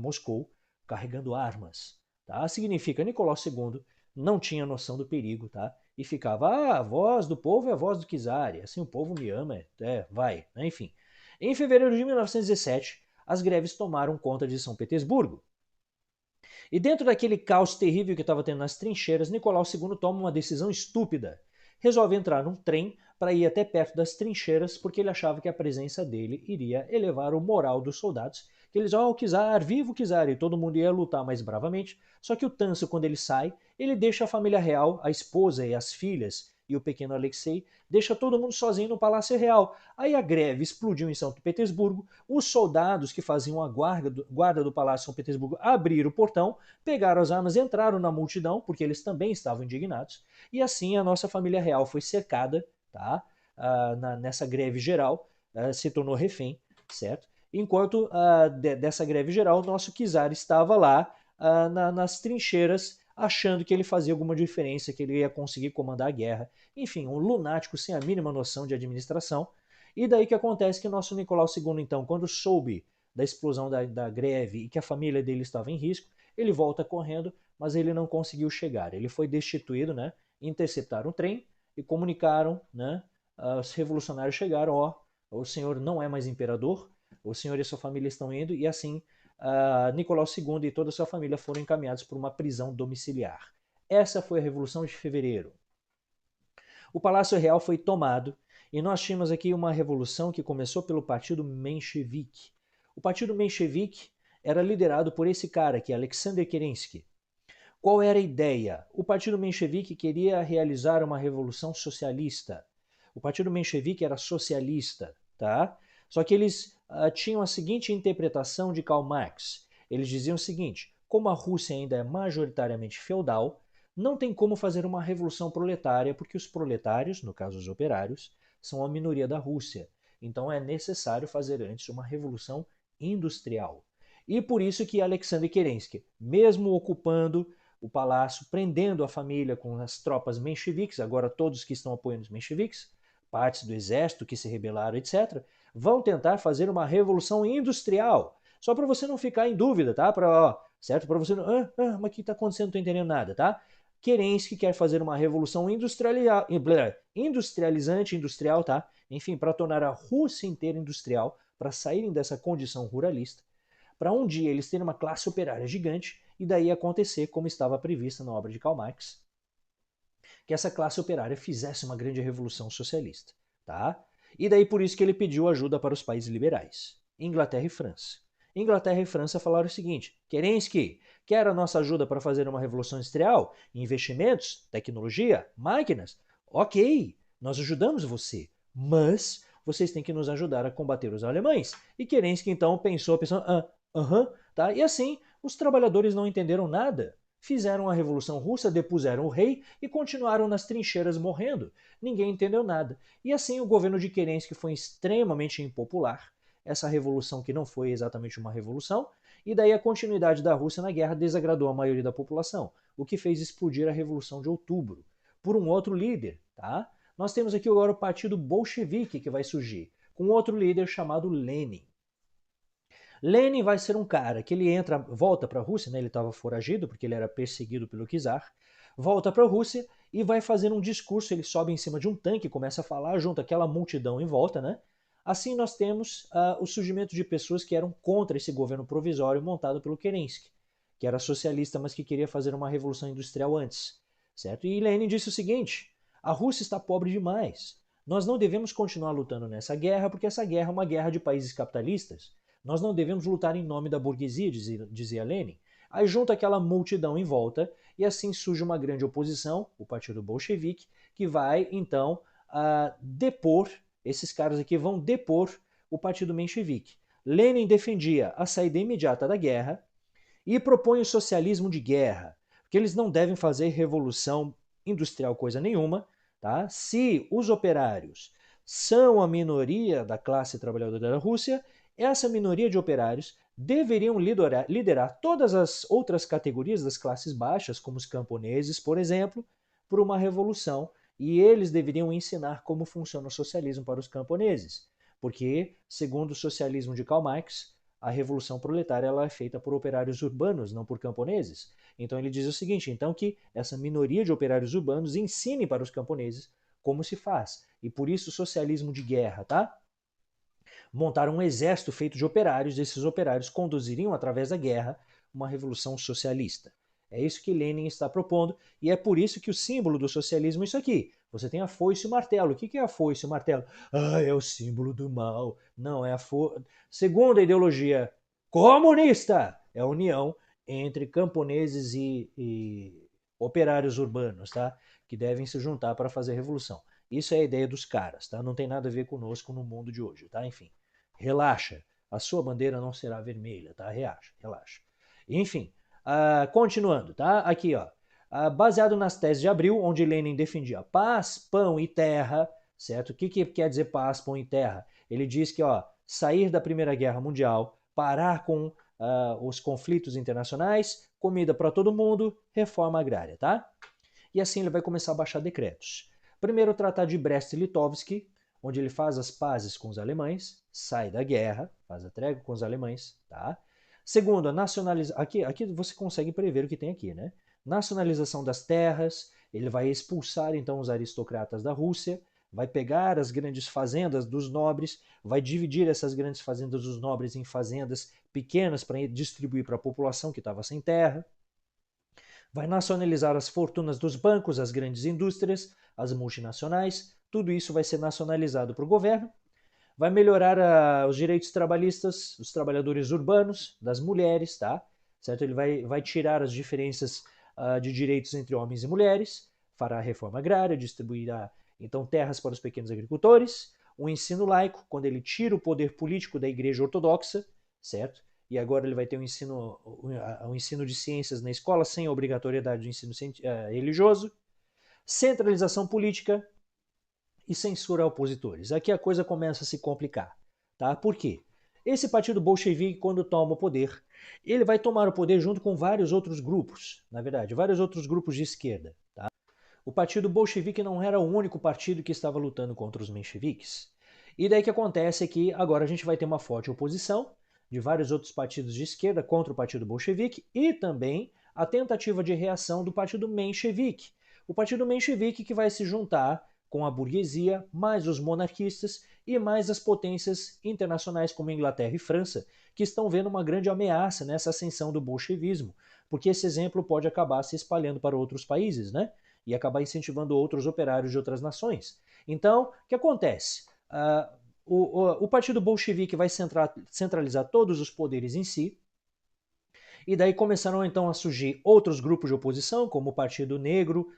Moscou carregando armas. Tá? Significa Nicolau II não tinha noção do perigo, tá? E ficava, a voz do povo é a voz do czar, e assim o povo me ama, vai, né? Enfim. Em fevereiro de 1917, as greves tomaram conta de São Petersburgo. E dentro daquele caos terrível que estava tendo nas trincheiras, Nicolau II toma uma decisão estúpida. Resolve entrar num trem para ir até perto das trincheiras, porque ele achava que a presença dele iria elevar o moral dos soldados. Que eles, o czar, viva o czar, e todo mundo ia lutar mais bravamente. Só que o Tanso, quando ele sai, ele deixa a família real, a esposa e as filhas, e o pequeno Alexei, deixa todo mundo sozinho no Palácio Real. Aí a greve explodiu em São Petersburgo, os soldados que faziam a guarda do Palácio de São Petersburgo abriram o portão, pegaram as armas, entraram na multidão, porque eles também estavam indignados, e assim a nossa família real foi cercada, tá? Nessa greve geral, se tornou refém, certo? Enquanto dessa greve geral, o nosso czar estava lá nas trincheiras, achando que ele fazia alguma diferença, que ele ia conseguir comandar a guerra. Enfim, um lunático sem a mínima noção de administração. E daí que acontece que o nosso Nicolau II, então, quando soube da explosão da greve e que a família dele estava em risco, ele volta correndo, mas ele não conseguiu chegar. Ele foi destituído, né? Interceptaram o trem e comunicaram, né? Os revolucionários chegaram, o senhor não é mais imperador, o senhor e sua família estão indo, e assim Nicolau II e toda a sua família foram encaminhados por uma prisão domiciliar. Essa foi a Revolução de Fevereiro. O Palácio Real foi tomado e nós tínhamos aqui uma revolução que começou pelo Partido Menchevique. O Partido Menchevique era liderado por esse cara, que é Alexander Kerensky. Qual era a ideia? O Partido Menchevique queria realizar uma revolução socialista. O Partido Menchevique era socialista, tá? Só que eles tinham a seguinte interpretação de Karl Marx. Eles diziam o seguinte: como a Rússia ainda é majoritariamente feudal, não tem como fazer uma revolução proletária, porque os proletários, no caso os operários, são a minoria da Rússia. Então é necessário fazer antes uma revolução industrial. E por isso que Alexander Kerensky, mesmo ocupando o palácio, prendendo a família com as tropas mencheviques, agora todos que estão apoiando os mencheviques, partes do exército que se rebelaram, etc., vão tentar fazer uma revolução industrial. Só para você não ficar em dúvida, tá? Certo? Para você não. Mas o que está acontecendo? Não estou entendendo nada, tá? Kerensky quer fazer uma revolução industrializante, industrial, tá? Enfim, para tornar a Rússia inteira industrial, para saírem dessa condição ruralista, para um dia eles terem uma classe operária gigante e daí acontecer como estava prevista na obra de Karl Marx, que essa classe operária fizesse uma grande revolução socialista, tá? E daí por isso que ele pediu ajuda para os países liberais, Inglaterra e França. Inglaterra e França falaram o seguinte: Kerensky, quer a nossa ajuda para fazer uma revolução industrial? Investimentos, tecnologia, máquinas? Ok, nós ajudamos você, mas vocês têm que nos ajudar a combater os alemães. E Kerensky então pensou, tá? E assim, os trabalhadores não entenderam nada. Fizeram a Revolução Russa, depuseram o rei e continuaram nas trincheiras morrendo. Ninguém entendeu nada. E assim o governo de Kerensky foi extremamente impopular. Essa revolução que não foi exatamente uma revolução, e daí a continuidade da Rússia na guerra desagradou a maioria da população, o que fez explodir a Revolução de Outubro, por um outro líder, tá? Nós temos aqui agora o Partido Bolchevique que vai surgir, com outro líder chamado Lenin. Lenin vai ser um cara que ele entra, volta para a Rússia, né? Ele estava foragido porque ele era perseguido pelo czar, volta para a Rússia e vai fazer um discurso. Ele sobe em cima de um tanque, começa a falar junto àquela multidão em volta, né? Assim nós temos o surgimento de pessoas que eram contra esse governo provisório montado pelo Kerensky, que era socialista, mas que queria fazer uma revolução industrial antes, certo? E Lenin disse o seguinte: a Rússia está pobre demais. Nós não devemos continuar lutando nessa guerra, porque essa guerra é uma guerra de países capitalistas. Nós não devemos lutar em nome da burguesia, dizia Lenin. Aí junta aquela multidão em volta e assim surge uma grande oposição, o Partido Bolchevique, que vai então depor, esses caras aqui vão depor o Partido Menchevique. Lenin defendia a saída imediata da guerra e propõe o socialismo de guerra, porque eles não devem fazer revolução industrial coisa nenhuma, tá? Se os operários são a minoria da classe trabalhadora da Rússia, essa minoria de operários deveriam liderar todas as outras categorias das classes baixas, como os camponeses, por exemplo, por uma revolução, e eles deveriam ensinar como funciona o socialismo para os camponeses, porque, segundo o socialismo de Karl Marx, a revolução proletária ela é feita por operários urbanos, não por camponeses. Então ele diz o seguinte, então que essa minoria de operários urbanos ensine para os camponeses como se faz. E por isso o socialismo de guerra, tá? Montaram um exército feito de operários, e esses operários conduziriam através da guerra uma revolução socialista. É isso que Lenin está propondo, e é por isso que o símbolo do socialismo é isso aqui. Você tem a foice e o martelo. O que é a foice e o martelo? Ah, é o símbolo do mal. Não, é a foice. Segundo a ideologia comunista, é a união entre camponeses e operários urbanos, tá? Que devem se juntar para fazer a revolução. Isso é a ideia dos caras, tá? Não tem nada a ver conosco no mundo de hoje, tá? Enfim, relaxa. A sua bandeira não será vermelha, tá? Relaxa. Enfim, continuando, tá? Aqui, ó. Baseado nas teses de Abril, onde Lenin defendia paz, pão e terra, certo? O que quer dizer paz, pão e terra? Ele diz que, ó, sair da Primeira Guerra Mundial, parar com os conflitos internacionais, comida para todo mundo, reforma agrária, tá? E assim ele vai começar a baixar decretos. Primeiro, o Tratado de Brest-Litovsk, onde ele faz as pazes com os alemães, sai da guerra, faz a trégua com os alemães, tá? Segundo, a nacionalização. Aqui você consegue prever o que tem aqui, né? Nacionalização das terras, ele vai expulsar então os aristocratas da Rússia, vai pegar as grandes fazendas dos nobres, vai dividir essas grandes fazendas dos nobres em fazendas pequenas para distribuir para a população que estava sem terra. Vai nacionalizar as fortunas dos bancos, as grandes indústrias, as multinacionais, tudo isso vai ser nacionalizado para o governo. Vai melhorar os direitos trabalhistas, os trabalhadores urbanos, das mulheres, tá? Certo? Ele vai tirar as diferenças de direitos entre homens e mulheres, fará a reforma agrária, distribuirá então terras para os pequenos agricultores, o ensino laico, quando ele tira o poder político da Igreja Ortodoxa, certo? E agora ele vai ter um ensino de ciências na escola sem a obrigatoriedade do ensino religioso, centralização política e censura a opositores. Aqui a coisa começa a se complicar, tá? Por quê? Esse partido bolchevique, quando toma o poder, ele vai tomar o poder junto com vários outros grupos, na verdade, vários outros grupos de esquerda, tá? O partido bolchevique não era o único partido que estava lutando contra os mencheviques. E daí que acontece é que agora a gente vai ter uma forte oposição de vários outros partidos de esquerda contra o partido bolchevique e também a tentativa de reação do partido menchevique. O partido menchevique que vai se juntar com a burguesia, mais os monarquistas e mais as potências internacionais como Inglaterra e França, que estão vendo uma grande ameaça nessa ascensão do bolchevismo, porque esse exemplo pode acabar se espalhando para outros países, né? E acabar incentivando outros operários de outras nações. Então, o que acontece? O partido bolchevique vai centralizar todos os poderes em si, e daí começaram então a surgir outros grupos de oposição, como o Partido Negro,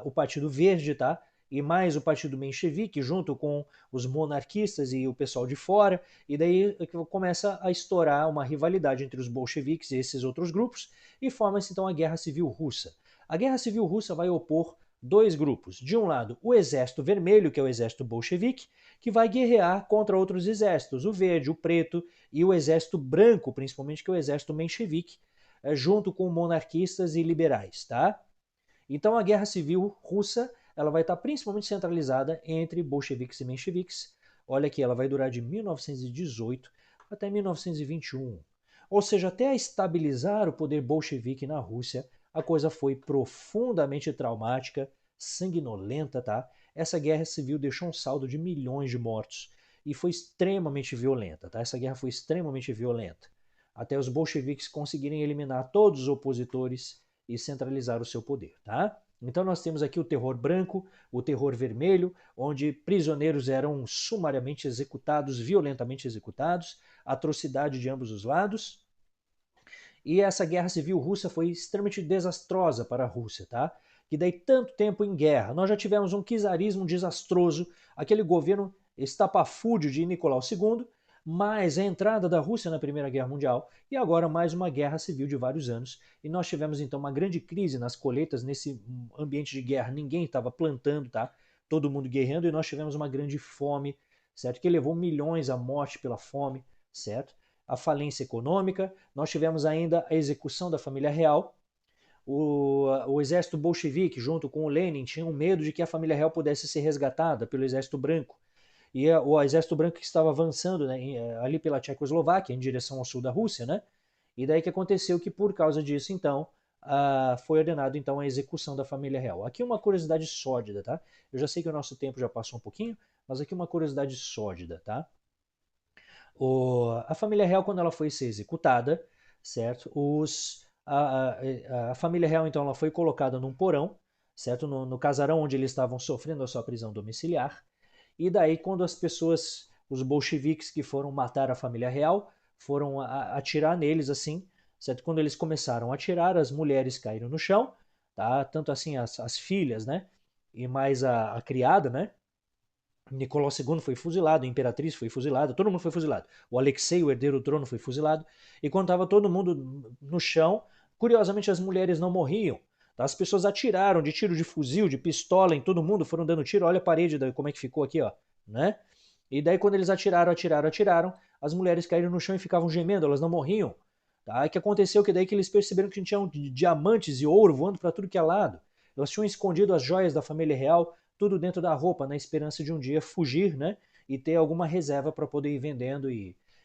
o Partido Verde, tá? E mais o Partido Menchevique, junto com os monarquistas e o pessoal de fora, e daí começa a estourar uma rivalidade entre os bolcheviques e esses outros grupos, e forma-se então a Guerra Civil Russa. A Guerra Civil Russa vai opor dois grupos. De um lado, o Exército Vermelho, que é o Exército Bolchevique, que vai guerrear contra outros exércitos, o Verde, o Preto e o Exército Branco, principalmente, que é o Exército Menchevique, junto com monarquistas e liberais, tá? Então a Guerra Civil Russa ela vai estar principalmente centralizada entre bolcheviques e mencheviques. Olha aqui, ela vai durar de 1918 até 1921. Ou seja, até estabilizar o poder bolchevique na Rússia, a coisa foi profundamente traumática, sanguinolenta, tá? Essa guerra civil deixou um saldo de milhões de mortos e foi extremamente violenta, tá? Essa guerra foi extremamente violenta, até os bolcheviques conseguirem eliminar todos os opositores e centralizar o seu poder, tá? Então nós temos aqui o terror branco, o terror vermelho, onde prisioneiros eram sumariamente executados, violentamente executados, atrocidade de ambos os lados. E essa guerra civil russa foi extremamente desastrosa para a Rússia, tá? Que daí tanto tempo em guerra. Nós já tivemos um czarismo desastroso, aquele governo estapafúrdio de Nicolau II, mais a entrada da Rússia na Primeira Guerra Mundial e agora mais uma guerra civil de vários anos. E nós tivemos então uma grande crise nas colheitas, nesse ambiente de guerra, ninguém estava plantando, tá? Todo mundo guerreando e nós tivemos uma grande fome, certo? Que levou milhões à morte pela fome, certo? A falência econômica, nós tivemos ainda a execução da família real. O exército bolchevique, junto com o Lenin, tinham medo de que a família real pudesse ser resgatada pelo exército branco. e o exército branco que estava avançando, né, ali pela Tchecoslováquia, em direção ao sul da Rússia, né? E daí que aconteceu que por causa disso, então, foi ordenado então a execução da família real. Aqui uma curiosidade sórdida, tá? Eu já sei que o nosso tempo já passou um pouquinho, mas aqui uma curiosidade sórdida, tá? A família real, quando ela foi ser executada, certo? A família real, então, ela foi colocada num porão, certo? No casarão onde eles estavam sofrendo a sua prisão domiciliar. E daí, quando as pessoas, os bolcheviques que foram matar a família real, foram atirar neles assim, certo? Quando eles começaram a atirar, as mulheres caíram no chão, tá? Tanto assim as filhas, né? E mais a criada, né? Nicolau II foi fuzilado, a Imperatriz foi fuzilada, todo mundo foi fuzilado. O Alexei, o herdeiro do trono, foi fuzilado. E quando estava todo mundo no chão, curiosamente as mulheres não morriam. As pessoas atiraram de tiro de fuzil, de pistola em todo mundo, foram dando tiro. Olha a parede, como é que ficou aqui, ó. Né? E daí quando eles atiraram, as mulheres caíram no chão e ficavam gemendo, elas não morriam. Tá? E que aconteceu que daí que eles perceberam que tinham diamantes e ouro voando para tudo que é lado. Elas tinham escondido as joias da família real, tudo dentro da roupa, na esperança de um dia fugir, né? E ter alguma reserva para poder ir vendendo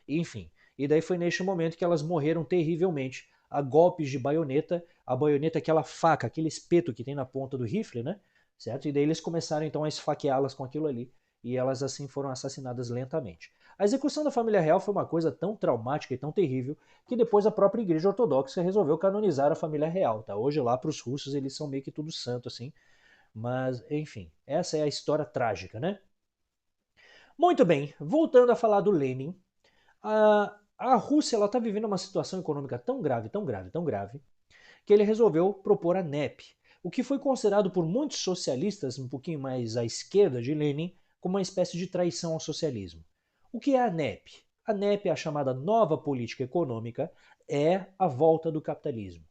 enfim. E daí foi neste momento que elas morreram terrivelmente a golpes de baioneta, a baioneta é aquela faca, aquele espeto que tem na ponta do rifle, né? Certo? E daí eles começaram então a esfaqueá-las com aquilo ali e elas assim foram assassinadas lentamente. A execução da família real foi uma coisa tão traumática e tão terrível que depois a própria Igreja Ortodoxa resolveu canonizar a família real, tá? Hoje lá para os russos eles são meio que tudo santo assim, mas, enfim, essa é a história trágica, né? Muito bem, voltando a falar do Lenin, a Rússia está vivendo uma situação econômica tão grave, tão grave, tão grave, que ele resolveu propor a NEP, o que foi considerado por muitos socialistas, um pouquinho mais à esquerda de Lenin, como uma espécie de traição ao socialismo. O que é a NEP? A NEP, a chamada Nova Política Econômica, é a volta do capitalismo.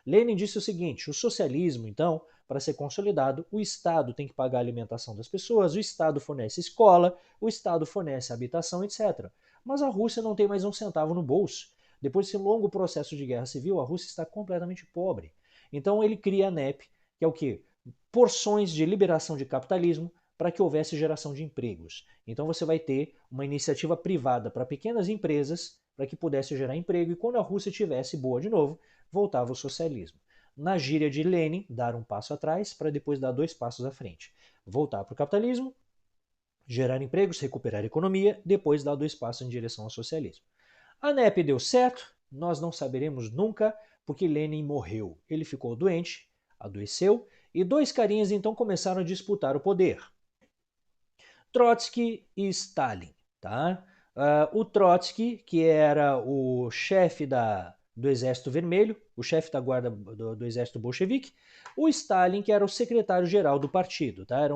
Lenin disse o seguinte: o socialismo, então, para ser consolidado, o Estado tem que pagar a alimentação das pessoas, o Estado fornece escola, o Estado fornece habitação, etc. Mas a Rússia não tem mais um centavo no bolso. Depois desse longo processo de guerra civil, a Rússia está completamente pobre. Então ele cria a NEP, que é o quê? Porções de liberação de capitalismo para que houvesse geração de empregos. Então você vai ter uma iniciativa privada para pequenas empresas para que pudesse gerar emprego e quando a Rússia tivesse boa de novo, voltava o socialismo. Na gíria de Lenin, dar um passo atrás para depois dar dois passos à frente. Voltar para o capitalismo, gerar empregos, recuperar a economia, depois dar dois passos em direção ao socialismo. A NEP deu certo? Nós não saberemos nunca, porque Lenin morreu. Ele ficou doente, adoeceu, e dois carinhas então começaram a disputar o poder. Trotsky e Stalin. Tá? O Trotsky, que era o chefe do Exército Vermelho, o chefe da guarda do Exército Bolchevique, o Stalin, que era o secretário-geral do partido, tá? Era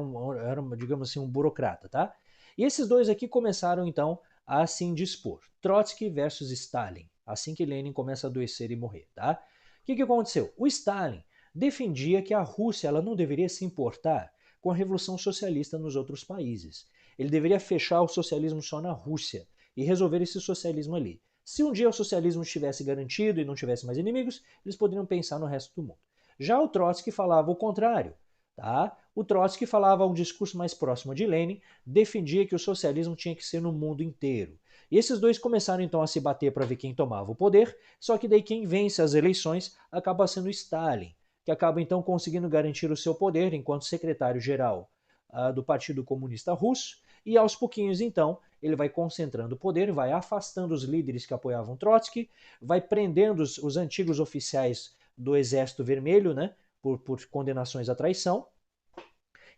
digamos assim, um burocrata. Tá? E esses dois aqui começaram então a se dispor. Trotsky versus Stalin, assim que Lenin começa a adoecer e morrer. Tá? O que aconteceu? O Stalin defendia que a Rússia ela não deveria se importar com a revolução socialista nos outros países. Ele deveria fechar o socialismo só na Rússia e resolver esse socialismo ali. Se um dia o socialismo estivesse garantido e não tivesse mais inimigos, eles poderiam pensar no resto do mundo. Já o Trotsky falava o contrário. Tá? O Trotsky falava um discurso mais próximo de Lenin, defendia que o socialismo tinha que ser no mundo inteiro. E esses dois começaram então a se bater para ver quem tomava o poder, só que daí quem vence as eleições acaba sendo Stalin, que acaba então conseguindo garantir o seu poder enquanto secretário-geral do Partido Comunista Russo, e aos pouquinhos então ele vai concentrando o poder, vai afastando os líderes que apoiavam Trotsky, vai prendendo os antigos oficiais do Exército Vermelho, né, por condenações à traição,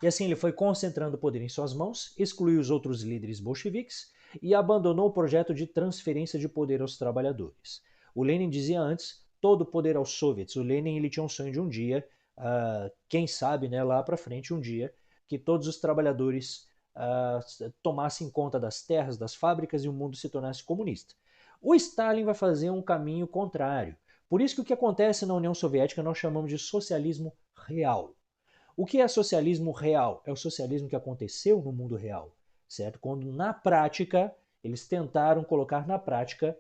e assim ele foi concentrando o poder em suas mãos, excluiu os outros líderes bolcheviques e abandonou o projeto de transferência de poder aos trabalhadores. O Lenin dizia antes, todo o poder aos soviets. O Lenin ele tinha um sonho de um dia, quem sabe, né, lá para frente, um dia, que todos os trabalhadores tomassem conta das terras, das fábricas e o mundo se tornasse comunista. O Stalin vai fazer um caminho contrário. Por isso que o que acontece na União Soviética nós chamamos de socialismo real. O que é socialismo real? É o socialismo que aconteceu no mundo real, certo? Quando na prática eles tentaram colocar na prática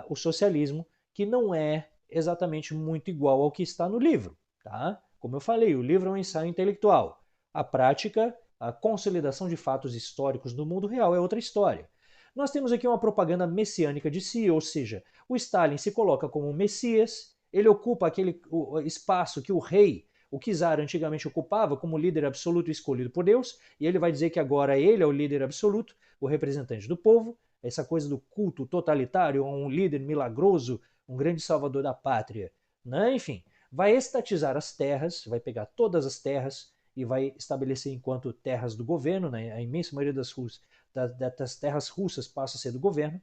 o socialismo, que não é exatamente muito igual ao que está no livro, tá? Como eu falei, o livro é um ensaio intelectual. A prática, A consolidação de fatos históricos no mundo real é outra história. Nós temos aqui uma propaganda messiânica de si, ou seja, o Stalin se coloca como um messias, ele ocupa aquele espaço que o rei, o czar, antigamente ocupava como líder absoluto escolhido por Deus, e ele vai dizer que agora ele é o líder absoluto, o representante do povo, essa coisa do culto totalitário, um líder milagroso, um grande salvador da pátria. Né? Enfim, vai estatizar as terras, vai pegar todas as terras e vai estabelecer enquanto terras do governo, né? A imensa maioria das terras russas passa a ser do governo.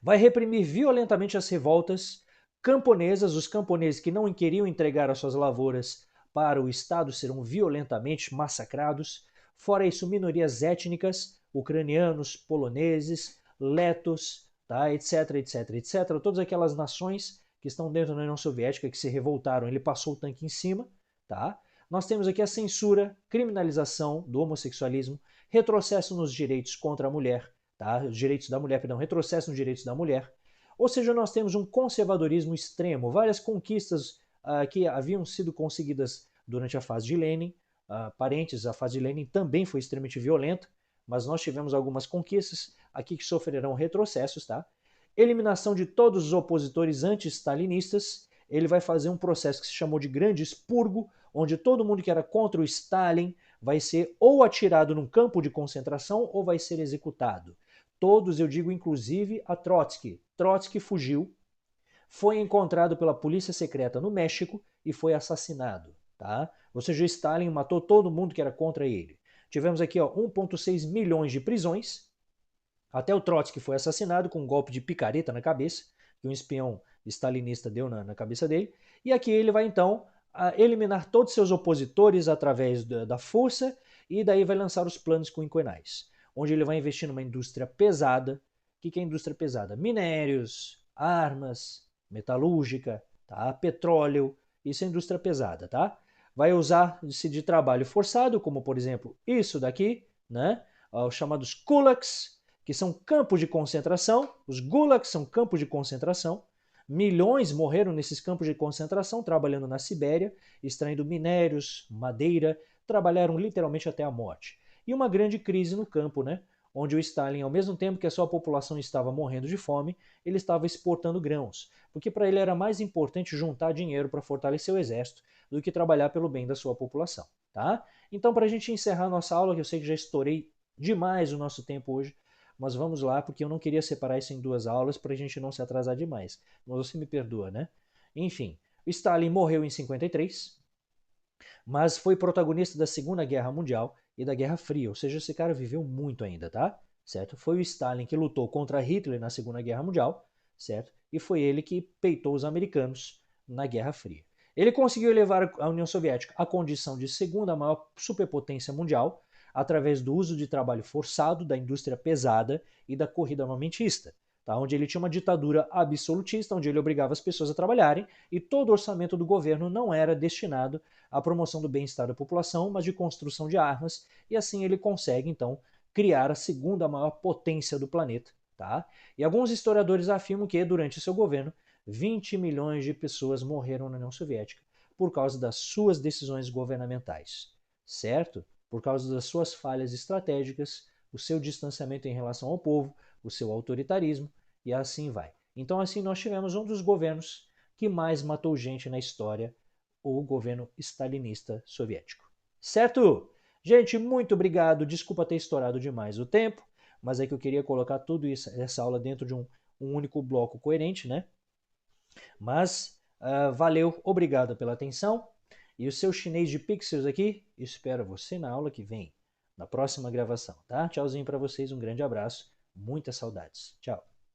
Vai reprimir violentamente as revoltas camponesas, os camponeses que não queriam entregar as suas lavouras para o Estado serão violentamente massacrados. Fora isso, minorias étnicas, ucranianos, poloneses, letos, tá? etc, etc, etc. Todas aquelas nações que estão dentro da União Soviética que se revoltaram, ele passou o tanque em cima, tá? Nós temos aqui a censura, criminalização do homossexualismo, retrocesso nos direitos contra a mulher, tá? Direitos da mulher, perdão, retrocesso nos direitos da mulher. Ou seja, nós temos um conservadorismo extremo, várias conquistas que haviam sido conseguidas durante a fase de Lenin. Parênteses, a fase de Lenin também foi extremamente violenta, mas nós tivemos algumas conquistas aqui que sofrerão retrocessos, tá? Eliminação de todos os opositores anti-stalinistas. Ele vai fazer um processo que se chamou de Grande Expurgo, onde todo mundo que era contra o Stalin vai ser ou atirado num campo de concentração ou vai ser executado. Todos, eu digo inclusive a Trotsky. Trotsky fugiu, foi encontrado pela polícia secreta no México e foi assassinado. Tá? Ou seja, Stalin matou todo mundo que era contra ele. Tivemos aqui 1,6 milhões de prisões. Até o Trotsky foi assassinado com um golpe de picareta na cabeça, que um espião stalinista deu na cabeça dele. E aqui ele vai então eliminar todos seus opositores através da força e daí vai lançar os planos quinquenais, onde ele vai investir numa indústria pesada. O que é indústria pesada? Minérios, armas, metalúrgica, tá? Petróleo, isso é indústria pesada, tá? Vai usar-se de trabalho forçado, como por exemplo isso daqui, né? Os chamados kulaks, que são campos de concentração. Os gulags são campos de concentração. Milhões morreram nesses campos de concentração, trabalhando na Sibéria, extraindo minérios, madeira, trabalharam literalmente até a morte. E uma grande crise no campo, né? Onde o Stalin, ao mesmo tempo que a sua população estava morrendo de fome, ele estava exportando grãos, porque para ele era mais importante juntar dinheiro para fortalecer o exército do que trabalhar pelo bem da sua população. Tá? Então, para a gente encerrar nossa aula, que eu sei que já estourei demais o nosso tempo hoje, mas vamos lá, porque eu não queria separar isso em duas aulas para a gente não se atrasar demais. Mas você me perdoa, né? Enfim, o Stalin morreu em 53, mas foi protagonista da Segunda Guerra Mundial e da Guerra Fria, ou seja, esse cara viveu muito ainda, tá? Certo? Foi o Stalin que lutou contra Hitler na Segunda Guerra Mundial, certo? E foi ele que peitou os americanos na Guerra Fria. Ele conseguiu elevar a União Soviética à condição de segunda maior superpotência mundial, através do uso de trabalho forçado, da indústria pesada e da corrida armamentista, tá? Onde ele tinha uma ditadura absolutista, onde ele obrigava as pessoas a trabalharem e todo o orçamento do governo não era destinado à promoção do bem-estar da população, mas de construção de armas, e assim ele consegue, então, criar a segunda maior potência do planeta. Tá? E alguns historiadores afirmam que, durante seu governo, 20 milhões de pessoas morreram na União Soviética por causa das suas decisões governamentais, certo? Por causa das suas falhas estratégicas, o seu distanciamento em relação ao povo, o seu autoritarismo, e assim vai. Então, assim, nós tivemos um dos governos que mais matou gente na história, o governo stalinista soviético. Certo? Gente, muito obrigado. Desculpa ter estourado demais o tempo, mas é que eu queria colocar tudo isso, essa aula dentro de um único bloco coerente, né? Mas valeu, obrigado pela atenção. E o seu chinês de pixels aqui, espero você na aula que vem, na próxima gravação, tá? Tchauzinho para vocês, um grande abraço, muitas saudades. Tchau.